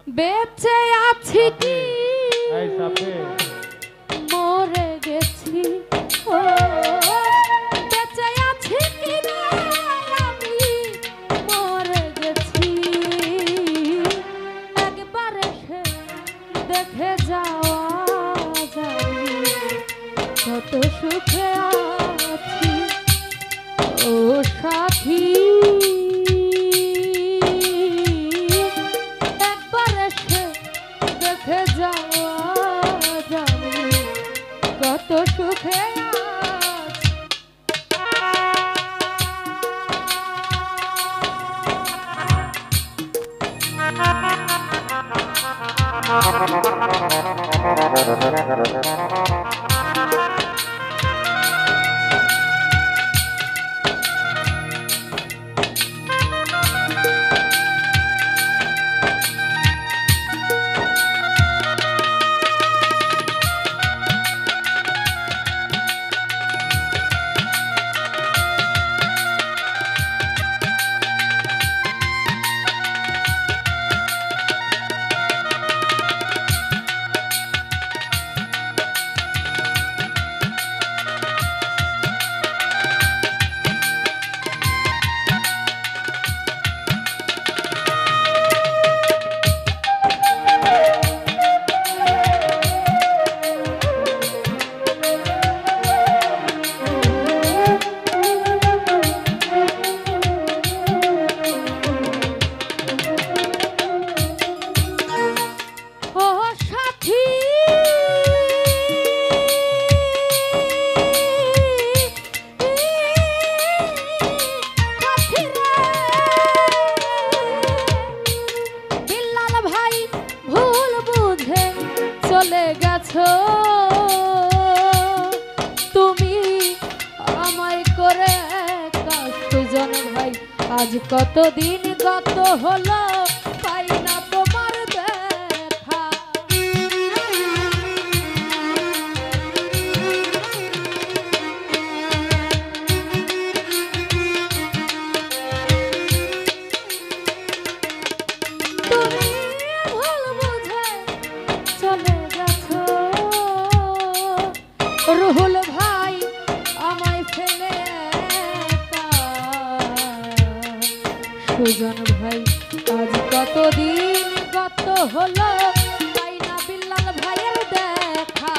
বেঁচে আছি কি মরে গেছি, ও বেঁচে আছি কি না আমি মরে গেছি, একবার এসে দেখে যাওয়া যায় কত সুখে আছি ও সাথী। একবার এসে দেখে যাওয়া যাবে কত সুখে চলে গেছো তুমি আমায় করে সুজন ভাই, আজ কতদিন কত হলো পাই না তোমার দেখা। তুমি ভুল বুঝে চলে গেছো রুহুল ভাই আমায় ফেলে একা। সুজন ভাই আজ কতদিন কত হলো পাই না বিল্লাল ভাইয়ের দেখা।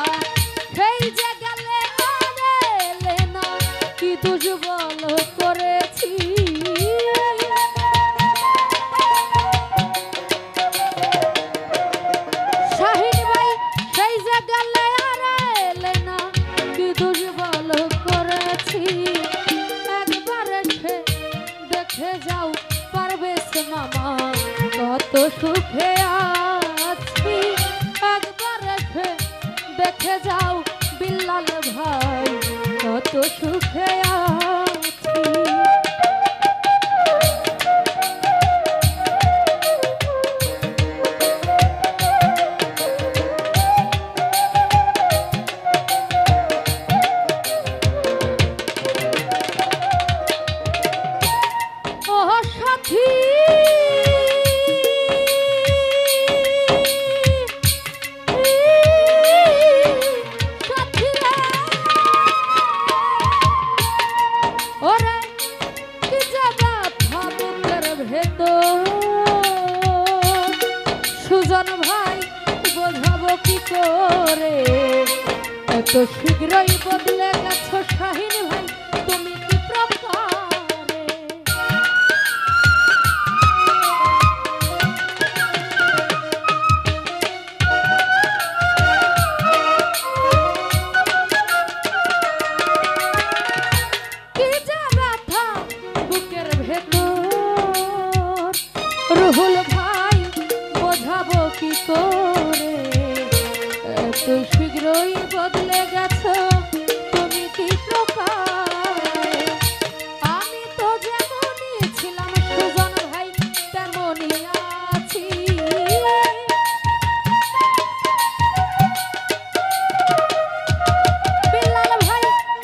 সেই যে গেলে আর এলে না কি দুর্বল করেছি, শাহিন ভাই সেই যে গেলে আর এলে না কি দুর্বল করেছি, একবার এসে দেখে যাও পারবেশ মামা কত সুখে আছি, একবার এসে দেখে যাও বিল্লাল ভাই কত সুখে আছি। ও সাথী ওরে কি যাবা ভাবুকের ভেতর, সুজন ভাই বোঝাবো কি করে এত শীঘ্রই বদলে গেছো শাহিন ভাই তুমি কি প্রকারে। কি যে ব্যথা বুকের ভেতর রুহুল ভাই বোঝাবো কি করে এত শীঘ্রই বদলে গেছো তুমি কি প্রকারে। আমি তো যেমনই ছিলাম সুজন ভাই তেমনই আছি, বিল্লাল ভাই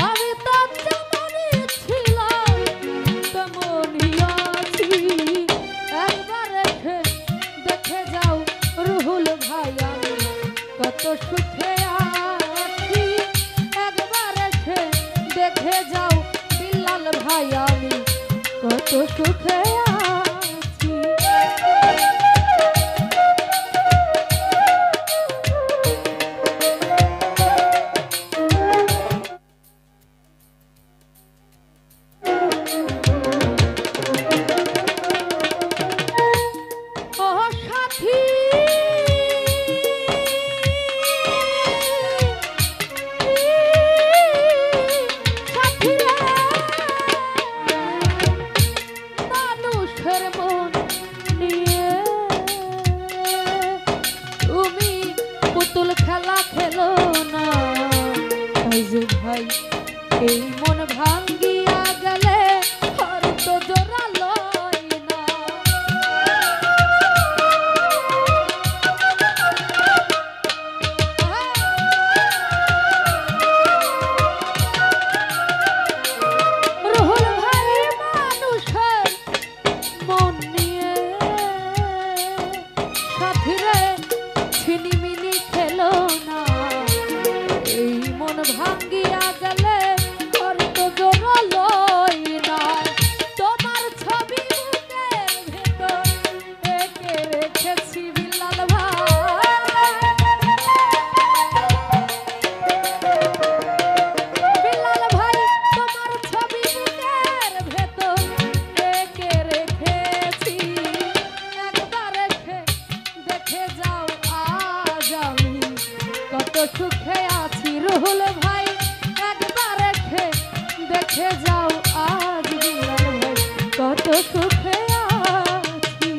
আমি তো যেমনই ছিলাম তেমনই আছি, একবার এসে দেখে যাও কত সুখে আছি একবার এসে দেখে যাও বিল্লাল ভাই আমি কত সুখে আছি। ভাই এই মন ভাঙ্গিয়া গেলে আর তো জোরালই না। রুহুল ভাই মানুষের মন নিয়ে সাথীরে ছিনিমিনি খেলো না। এই মন ভাঙ্গিয়া গেলে আর তো জোরালই না। তোমার ছবি বুকের ভেতর এঁকে রেখেছি বিল্লাল ভাই। বিল্লাল ভাই তোমার ছবি বুকের ভেতর এঁকে রেখেছি একবার এসে দেখে যাও আজ আমি কত সুখে আছি। রুহুল ভাই একবার এসে দেখে যাও আজ বিল্লাল ভাই কত সুখে আছি।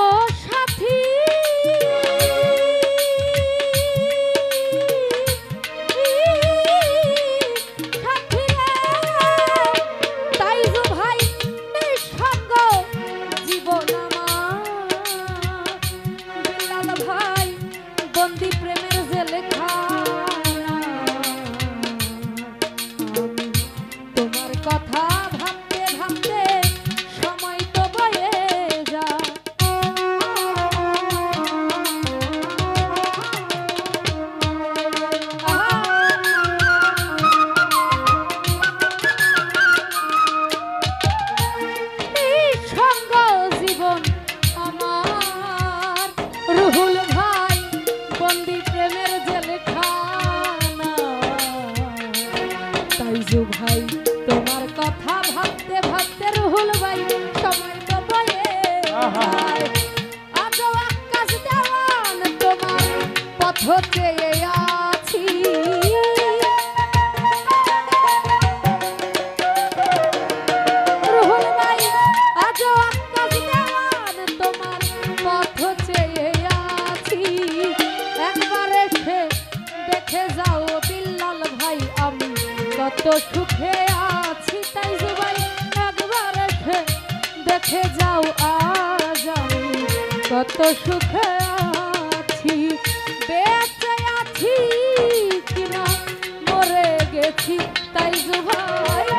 ও সাথী বন্দি প্রেমের জেলে খানা তোমার কথা ভাবতে ভাবতে সময় তো বয়ে যায়। এই সঙ্গ জীবন আমার রুহুল ভাই বন্দি প্রেমের জেলখানা। তাই যে ভাই তোমার কথা ভাবতে ভাবতে রুহুল ভাই সময় তো বয়ে যায়। আজও আকাশ দেওয়ান তোমার পথ চেয়ে আছি। রুহুল ভাই আজও আকাশ দেওয়ান তোমার পথ চেয়ে আছি একবার এসে দেখে যাও বিল্লাল ভাই আমি কত সুখে আছি। তাই যে ভাই একবার এসে দেখে যাও আজ আমি কত সুখে আছি। বেঁচে আছি কিনা মরে গেছি তাই যে ভাই